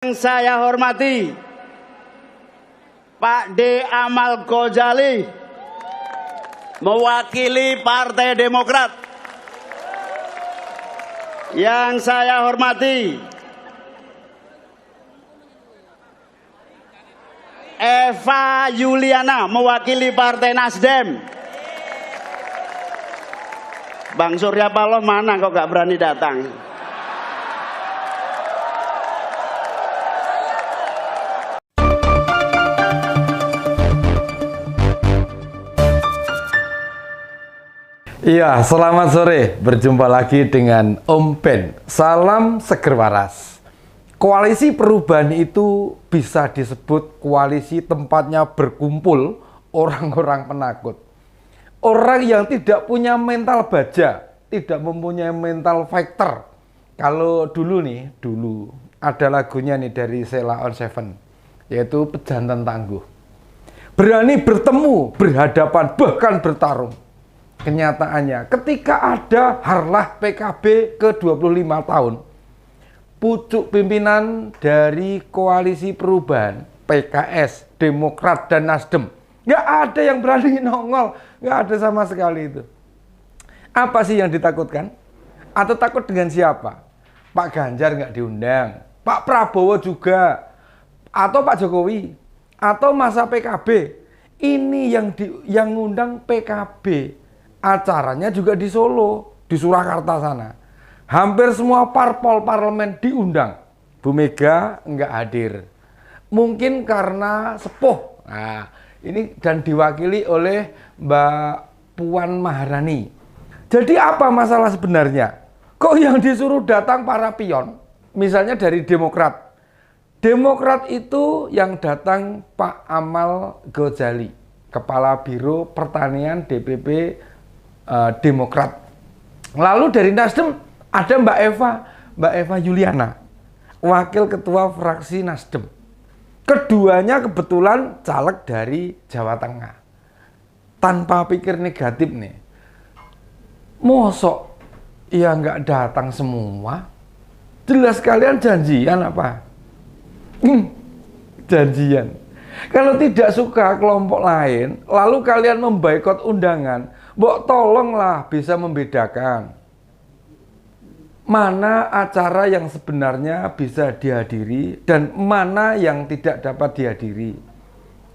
Yang saya hormati Pak D. Amal Ghazali mewakili Partai Demokrat. Yang saya hormati Eva Yuliana mewakili Partai Nasdem. Bang Surya Paloh mana kok gak berani datang? Iya, selamat sore. Berjumpa lagi dengan Om Ben. Salam seger waras. Koalisi perubahan itu bisa disebut koalisi tempatnya berkumpul orang-orang penakut. Orang yang tidak punya mental baja, tidak mempunyai mental fighter. Kalau dulu ada lagunya nih dari Sheila on 7, yaitu Pejantan Tangguh. Berani bertemu, berhadapan, bahkan bertarung. Kenyataannya, ketika ada harlah PKB ke 25 tahun, pucuk pimpinan dari koalisi perubahan, PKS, Demokrat, dan Nasdem, nggak ada yang berani nongol, nggak ada sama sekali itu. Apa sih yang ditakutkan? Atau takut dengan siapa? Pak Ganjar nggak diundang, Pak Prabowo juga, atau Pak Jokowi, atau masa PKB. Ini yang ngundang PKB. Acaranya juga di Solo, di Surakarta sana. Hampir semua parpol parlemen diundang. Bu Mega nggak hadir. Mungkin karena sepuh. Nah, ini dan diwakili oleh Mbak Puan Maharani. Jadi apa masalah sebenarnya? Kok yang disuruh datang para pion? Misalnya dari Demokrat. Demokrat itu yang datang Pak Amal Ghazali, Kepala Biro Pertanian DPP Demokrat. Lalu dari Nasdem ada Mbak Eva Yuliana, Wakil Ketua Fraksi Nasdem. Keduanya kebetulan caleg dari Jawa Tengah. Tanpa pikir negatif nih, mosok ya nggak datang semua. Jelas kalian janjian apa? Janjian. Kalau tidak suka kelompok lain, lalu kalian memboikot undangan, mbok tolonglah bisa membedakan mana acara yang sebenarnya bisa dihadiri dan mana yang tidak dapat dihadiri.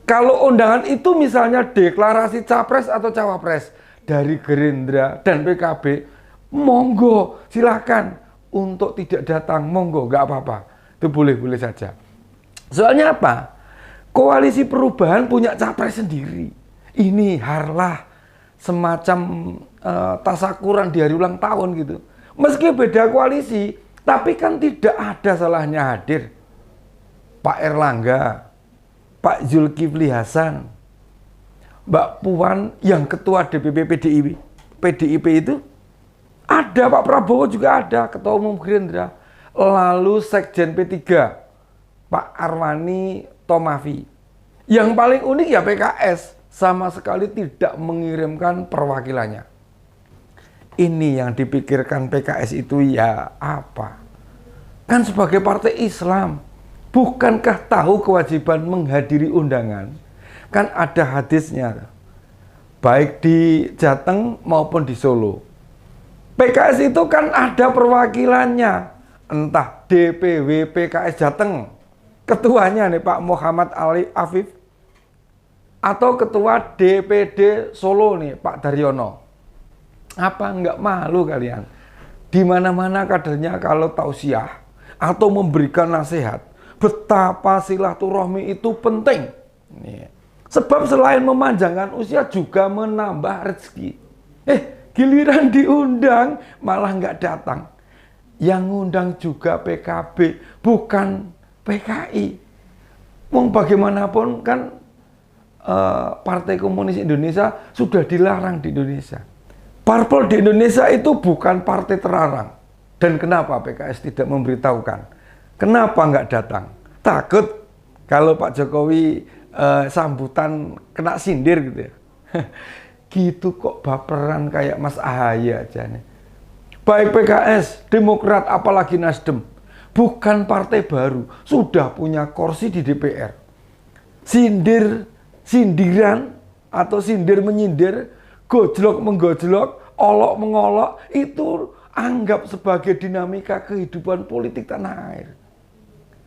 Kalau undangan itu misalnya deklarasi capres atau cawapres dari Gerindra dan PKB, monggo silakan. Untuk tidak datang, monggo, nggak apa-apa. Itu boleh-boleh saja. Soalnya apa? Koalisi perubahan punya capres sendiri. Ini harlah semacam tasakuran di hari ulang tahun gitu. Meski beda koalisi, tapi kan tidak ada salahnya hadir Pak Erlangga, Pak Zulkifli Hasan, Mbak Puan yang ketua DPP PDIP itu ada, Pak Prabowo juga ada, ketua umum Gerindra, lalu Sekjen P3 Pak Arwani Tomafi. Yang paling unik ya PKS, sama sekali tidak mengirimkan perwakilannya. Ini yang dipikirkan PKS itu ya apa? Kan sebagai partai Islam, bukankah tahu kewajiban menghadiri undangan? Kan ada hadisnya, baik di Jateng maupun di Solo. PKS itu kan ada perwakilannya, entah DPW PKS Jateng, ketuanya nih Pak Muhammad Ali Afif, atau ketua DPD Solo nih Pak Daryono. Apa nggak malu kalian? Di mana-mana kadernya kalau tausiah atau memberikan nasihat, betapa silaturahmi itu penting. Nih. Sebab selain memanjangkan usia juga menambah rezeki. Giliran diundang malah nggak datang. Yang ngundang juga PKB, bukan PKI. Mau bagaimanapun kan Partai Komunis Indonesia sudah dilarang di Indonesia. Parpol di Indonesia itu bukan partai terlarang. Dan kenapa PKS tidak memberitahukan? Kenapa nggak datang? Takut kalau Pak Jokowi sambutan kena sindir gitu ya. Gitu kok baperan kayak Mas Ahaye aja nih. Baik PKS, Demokrat, apalagi Nasdem. bukan partai baru, sudah punya kursi di DPR. Sindiran atau sindir menyindir, gojlok menggojlok, olok mengolok, itu anggap sebagai dinamika kehidupan politik tanah air.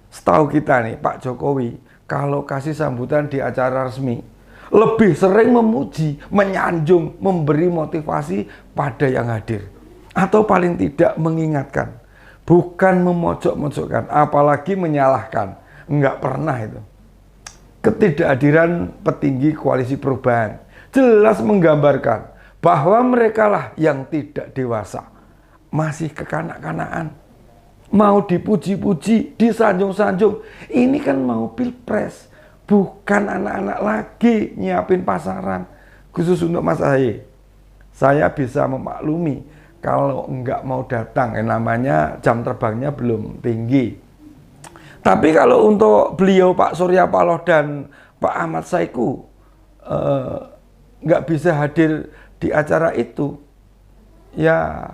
Setahu kita nih, Pak Jokowi kalau kasih sambutan di acara resmi, lebih sering memuji, menyanjung, memberi motivasi pada yang hadir. Atau paling tidak mengingatkan, bukan memojok-mojokkan, apalagi menyalahkan. Enggak pernah itu. Ketidakhadiran petinggi koalisi perubahan jelas menggambarkan bahwa mereka lah yang tidak dewasa, masih kekanak-kanakan, mau dipuji-puji, disanjung-sanjung. Ini kan mau pilpres, bukan anak-anak lagi nyiapin pasaran. Khusus untuk Mas Ahaye, saya bisa memaklumi kalau enggak mau datang, namanya jam terbangnya belum tinggi. Tapi kalau untuk beliau Pak Surya Paloh dan Pak Ahmad Saiku nggak bisa hadir di acara itu, ya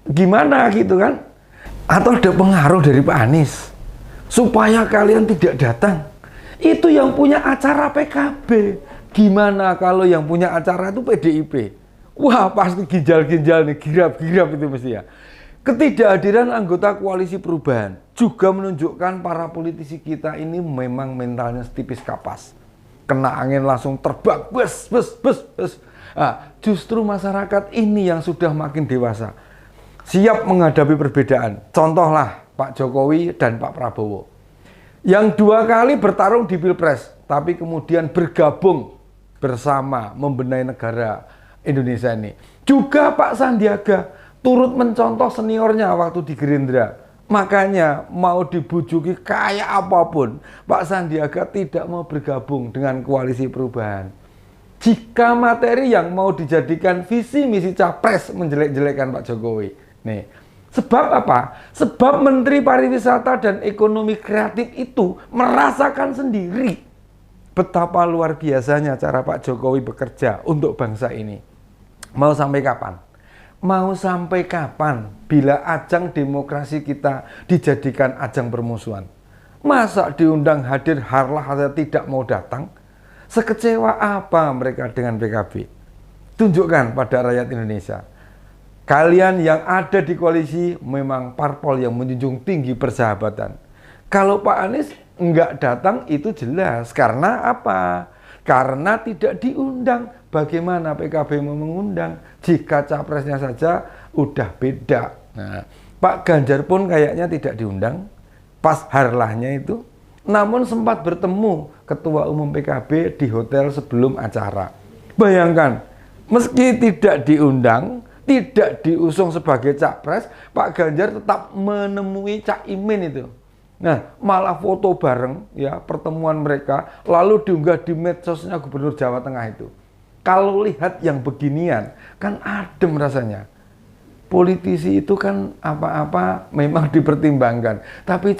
gimana gitu kan? Atau ada pengaruh dari Pak Anies supaya kalian tidak datang. Itu yang punya acara PKB. Gimana kalau yang punya acara itu PDIP? Wah, pasti ginjal-ginjal nih, girap-girap itu mesti ya. Ketidakhadiran anggota koalisi perubahan juga menunjukkan para politisi kita ini memang mentalnya setipis kapas. Kena angin langsung terbang, bes. Nah, justru masyarakat ini yang sudah makin dewasa, siap menghadapi perbedaan. Contohlah Pak Jokowi dan Pak Prabowo, yang 2 kali bertarung di Pilpres, tapi kemudian bergabung bersama membenahi negara Indonesia ini. Juga Pak Sandiaga turut mencontoh seniornya waktu di Gerindra. Makanya mau dibujuki kayak apapun, Pak Sandiaga tidak mau bergabung dengan koalisi perubahan. Jika materi yang mau dijadikan visi misi capres menjelek-jelekan Pak Jokowi. Nih, sebab apa? Sebab Menteri Pariwisata dan Ekonomi Kreatif itu merasakan sendiri betapa luar biasanya cara Pak Jokowi bekerja untuk bangsa ini. Mau sampai kapan? Mau sampai kapan bila ajang demokrasi kita dijadikan ajang permusuhan? Masa diundang hadir harlah saja tidak mau datang? Sekecewa apa mereka dengan PKB? Tunjukkan pada rakyat Indonesia. Kalian yang ada di koalisi memang parpol yang menjunjung tinggi persahabatan. Kalau Pak Anies enggak datang itu jelas. Karena apa? Karena tidak diundang. Bagaimana PKB mau mengundang jika capresnya saja udah beda? Nah, Pak Ganjar pun kayaknya tidak diundang pas harlahnya itu. Namun sempat bertemu Ketua Umum PKB di hotel sebelum acara. Bayangkan, meski tidak diundang, tidak diusung sebagai capres, Pak Ganjar tetap menemui Cak Imin itu. Nah, malah foto bareng ya pertemuan mereka, lalu diunggah di medsosnya Gubernur Jawa Tengah itu. Kalau lihat yang beginian, kan adem rasanya. Politisi itu kan apa-apa memang dipertimbangkan. Tapi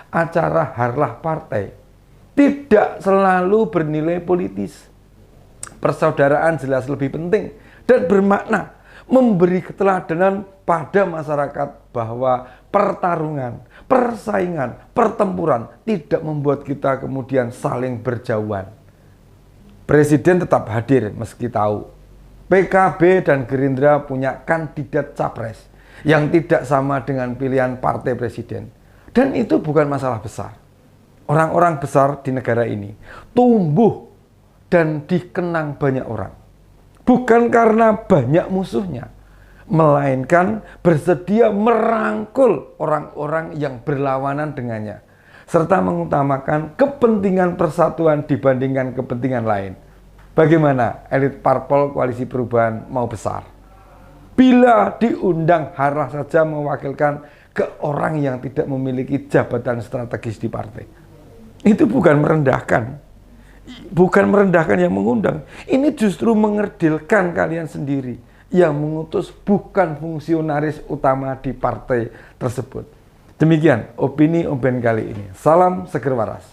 acara harlah partai tidak selalu bernilai politis. Persaudaraan jelas lebih penting dan bermakna. Memberi keteladanan pada masyarakat bahwa pertarungan, persaingan, pertempuran tidak membuat kita kemudian saling berjauhan. Presiden tetap hadir meski tahu PKB dan Gerindra punya kandidat capres yang tidak sama dengan pilihan partai presiden. Dan itu bukan masalah besar. Orang-orang besar di negara ini tumbuh dan dikenang banyak orang. Bukan karena banyak musuhnya, melainkan bersedia merangkul orang-orang yang berlawanan dengannya, serta mengutamakan kepentingan persatuan dibandingkan kepentingan lain. Bagaimana elit parpol koalisi perubahan mau besar? Bila diundang harlah saja mewakilkan ke orang yang tidak memiliki jabatan strategis di partai. Itu bukan merendahkan. Bukan merendahkan yang mengundang. Ini justru mengerdilkan kalian sendiri. Yang mengutus bukan fungsionaris utama di partai tersebut. Demikian opini Oben kali ini. Salam seger waras.